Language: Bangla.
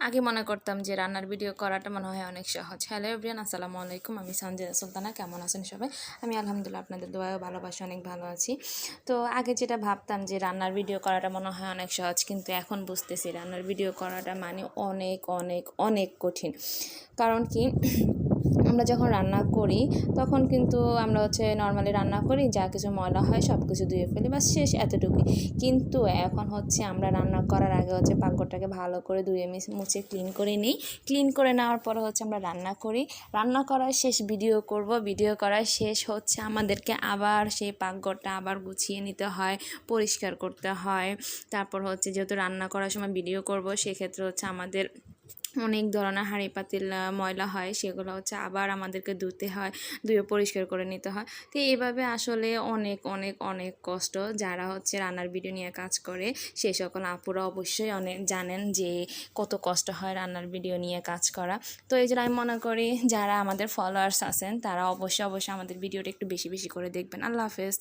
আগে মনে করতাম যে রান্নার ভিডিও করাটা মনে হয় অনেক সহজ। হ্যালো এভরিওয়ান, আসসালামু আলাইকুম। আমি সানজিদা সুলতানা। কেমন আছেন সবাই? আমি আলহামদুলিল্লাহ আপনাদের দোয়া ও ভালোবাসা অনেক ভালো আছি। তো আগে যেটা ভাবতাম যে রান্নার ভিডিও করাটা মনে হয় অনেক সহজ, কিন্তু এখন বুঝতেছি রান্নার ভিডিও করাটা মানে অনেক অনেক অনেক কঠিন। কারণ কি, আমরা যখন রান্না করি তখন কিন্তু আমরা নর্মালি রান্না করি, যা কিছু ময়লা হয় সব কিছু ধুয়ে ফেলি, বাস শেষ, এতটুকুই। কিন্তু এখন আমরা রান্না করার আগে পাকঘরটাকে ভালো করে ধুয়ে মুছে ক্লিন করে নিই। ক্লিন করে নেওয়ার পরে আমরা রান্না করি। রান্না করার শেষ ভিডিও করব। ভিডিও করার শেষ আমাদেরকে আবার সেই পাকঘরটা আবার গুছিয়ে নিতে হয়, পরিষ্কার করতে হয়। তারপর যেহেতু রান্না করার সময় ভিডিও করব, সেক্ষেত্রে আমাদের অনেক ধরনের হাঁড়ি পাতিল ময়লা হয়, সেগুলো আবার আমাদেরকে ধুতে হয়, ধুয়ে পরিষ্কার করে নিতে হয়। তো এইভাবে আসলে অনেক অনেক অনেক কষ্ট। যারা রান্নার ভিডিও নিয়ে কাজ করে সেই সকল আপুরা অবশ্যই অনেক জানেন যে কত কষ্ট হয় রান্নার ভিডিও নিয়ে কাজ করা। তো এই জন্য আমি মনে করি যারা আমাদের ফলোয়ার্স আছেন তারা অবশ্যই আমাদের ভিডিওটা একটু বেশি বেশি করে দেখবেন। আল্লাহ হাফেজ।